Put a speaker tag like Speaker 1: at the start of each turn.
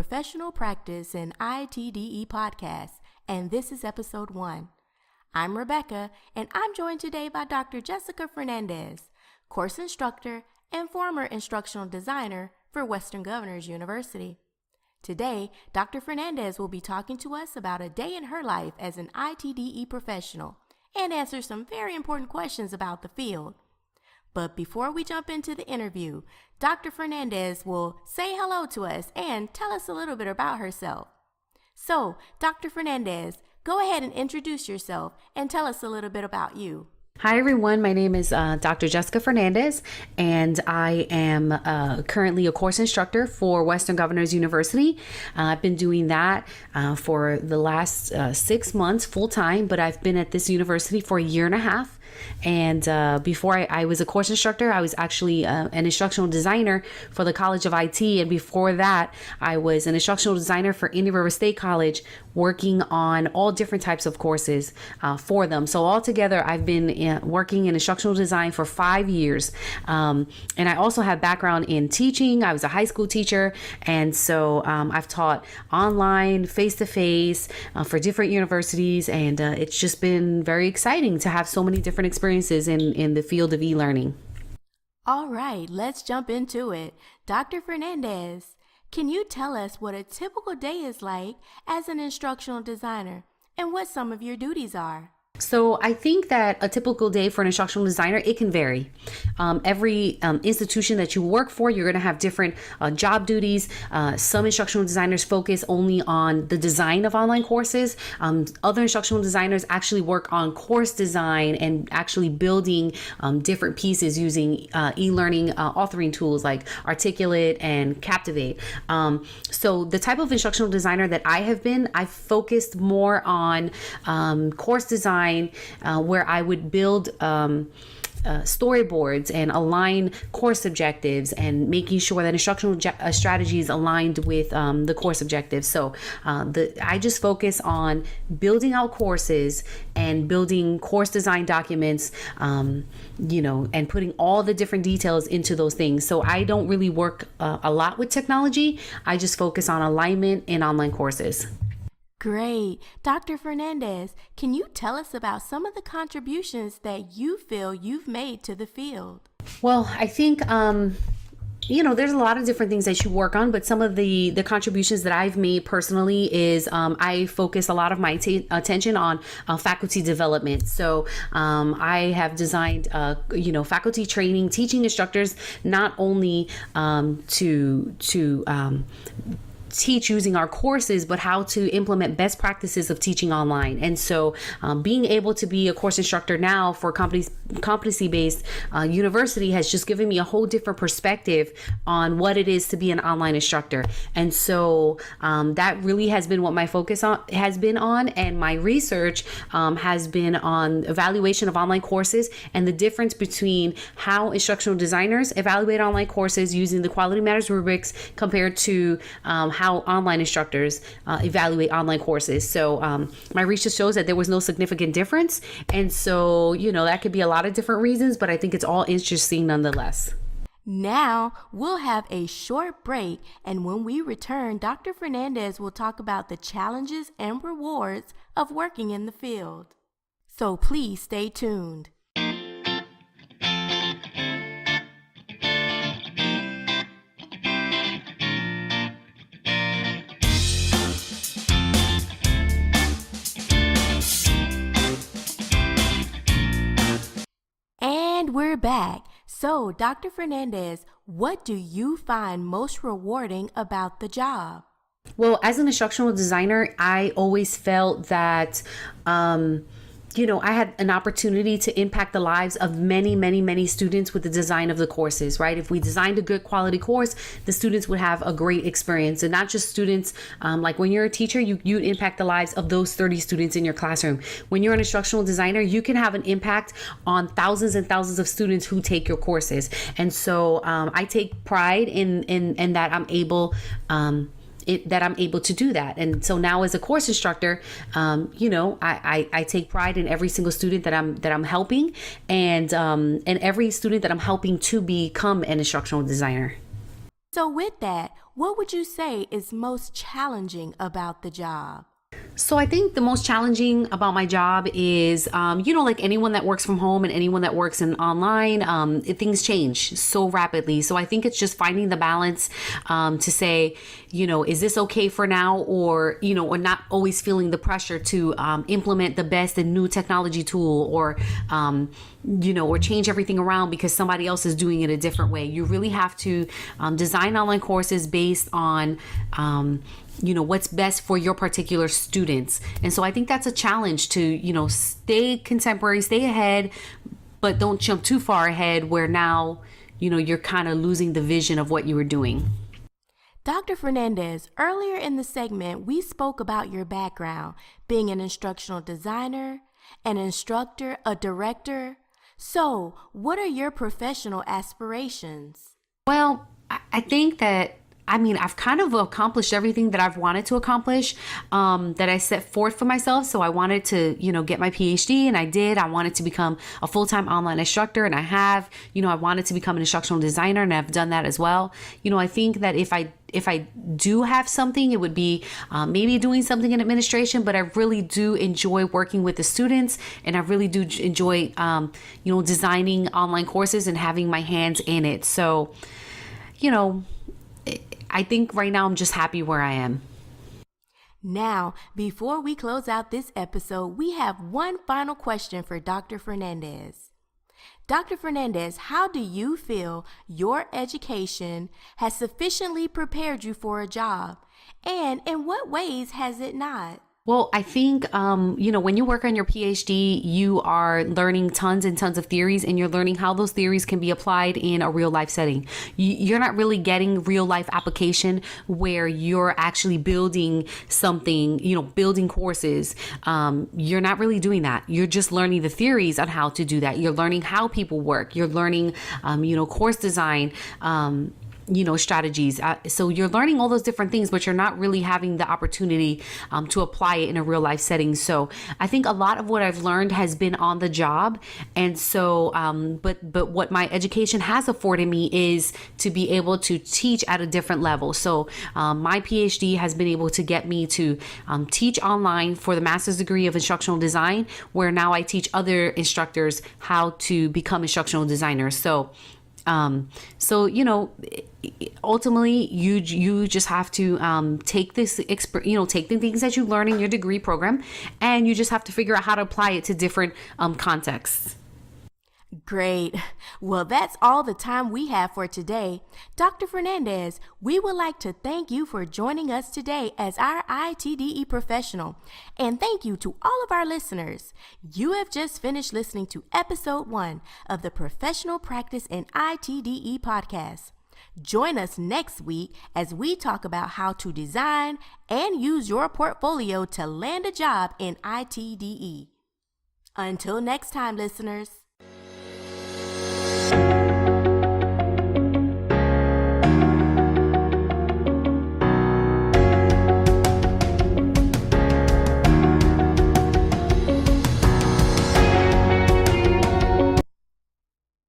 Speaker 1: Professional Practice in ITDE podcast, and this is episode 1. I'm Rebecca, and I'm joined today by Dr. Jessica Fernandez, course instructor and former instructional designer for Western Governors University. Today, Dr. Fernandez will be talking to us about a day in her life as an ITDE professional and answer some very important questions about the field. But before we jump into the interview, Dr. Fernandez will say hello to us and tell us a little bit about herself. So, Dr. Fernandez, go ahead and introduce yourself and tell us a little bit about you.
Speaker 2: Hi, everyone. My name is Dr. Jessica Fernandez, and I am currently a course instructor for Western Governors University. I've been doing that for the last 6 months full time, but I've been at this university for a year and a half. And before I was a course instructor, I was actually an instructional designer for the College of IT. And before that, I was an instructional designer for Indian River State College, working on all different types of courses for them. So altogether, I've been working in instructional design for 5 years. And I also have background in teaching. I was a high school teacher. And so I've taught online, face-to-face for different universities. And it's just been very exciting to have so many different experiences in the field of e-learning.
Speaker 1: All right, let's jump into it. Dr. Fernandez, can you tell us what a typical day is like as an instructional designer and what some of your duties are?
Speaker 2: So I think that a typical day for an instructional designer, it can vary. Every institution that you work for, you're going to have different job duties. Some instructional designers focus only on the design of online courses. Other instructional designers actually work on course design and actually building different pieces using e-learning authoring tools like Articulate and Captivate. So the type of instructional designer that I have been, I've focused more on course design, where I would build storyboards and align course objectives and making sure that instructional strategies aligned with the course objectives. So I just focus on building out courses and building course design documents, and putting all the different details into those things. So I don't really work a lot with technology. I just focus on alignment in online courses.
Speaker 1: Great. Dr. Fernandez, can you tell us about some of the contributions that you feel you've made to the field?
Speaker 2: Well, I think, there's a lot of different things that you work on, but some of the contributions that I've made personally is I focus a lot of my attention on faculty development. So I have designed, faculty training, teaching instructors, not only to teach using our courses, but how to implement best practices of teaching online. And so being able to be a course instructor now for competency-based university has just given me a whole different perspective on what it is to be an online instructor. And so that really has been what my focus has been on, and my research has been on evaluation of online courses and the difference between how instructional designers evaluate online courses using the Quality Matters rubrics compared to how online instructors evaluate online courses. So my research shows that there was no significant difference. And so, that could be a lot of different reasons, but I think it's all interesting nonetheless.
Speaker 1: Now we'll have a short break, and when we return, Dr. Fernandez will talk about the challenges and rewards of working in the field. So please stay tuned. And we're back. So, Dr. Fernandez, what do you find most rewarding about the job?
Speaker 2: Well, as an instructional designer, I always felt that I had an opportunity to impact the lives of many, many, many students with the design of the courses, right? If we designed a good quality course, the students would have a great experience. And not just students, like when you're a teacher, you impact the lives of those 30 students in your classroom. When you're an instructional designer, you can have an impact on thousands and thousands of students who take your courses. And so I take pride in that I'm able to do that. And so now as a course instructor, I take pride in every single student that I'm helping, and every student that I'm helping to become an instructional designer.
Speaker 1: So with that, what would you say is most challenging about the job?
Speaker 2: So I think the most challenging about my job is, like anyone that works from home and anyone that works in online, things change so rapidly. So I think it's just finding the balance to say, is this okay for now, or not always feeling the pressure to implement the best and new technology tool, or or change everything around because somebody else is doing it a different way. You really have to design online courses based on what's best for your particular students. And so I think that's a challenge to, stay contemporary, stay ahead, but don't jump too far ahead where now, you're kind of losing the vision of what you were doing.
Speaker 1: Dr. Fernandez, earlier in the segment, we spoke about your background, being an instructional designer, an instructor, a director. So, what are your professional aspirations?
Speaker 2: Well, I think that I've kind of accomplished everything that I've wanted to accomplish, that I set forth for myself. So I wanted to, get my PhD, and I did. I wanted to become a full-time online instructor, and I have. I wanted to become an instructional designer, and I've done that as well. I think that if I do have something, it would be maybe doing something in administration, but I really do enjoy working with the students, and I really do enjoy, designing online courses and having my hands in it. So, I think right now I'm just happy where I am.
Speaker 1: Now, before we close out this episode, we have one final question for Dr. Fernandez. Dr. Fernandez, how do you feel your education has sufficiently prepared you for a job? And in what ways has it not?
Speaker 2: Well, I think, when you work on your PhD, you are learning tons and tons of theories, and you're learning how those theories can be applied in a real life setting. You're not really getting real life application where you're actually building something, building courses. You're not really doing that. You're just learning the theories on how to do that. You're learning how people work. You're learning, course design, strategies. So you're learning all those different things, but you're not really having the opportunity to apply it in a real life setting. So I think a lot of what I've learned has been on the job. And so, but what my education has afforded me is to be able to teach at a different level. So my PhD has been able to get me to teach online for the master's degree of instructional design, where now I teach other instructors how to become instructional designers. So ultimately you just have to take this take the things that you learn in your degree program, and you just have to figure out how to apply it to different contexts.
Speaker 1: Great. Well, that's all the time we have for today. Dr. Fernandez, we would like to thank you for joining us today as our ITDE professional. And thank you to all of our listeners. You have just finished listening to episode 1 of the Professional Practice in ITDE podcast. Join us next week as we talk about how to design and use your portfolio to land a job in ITDE. Until next time, listeners.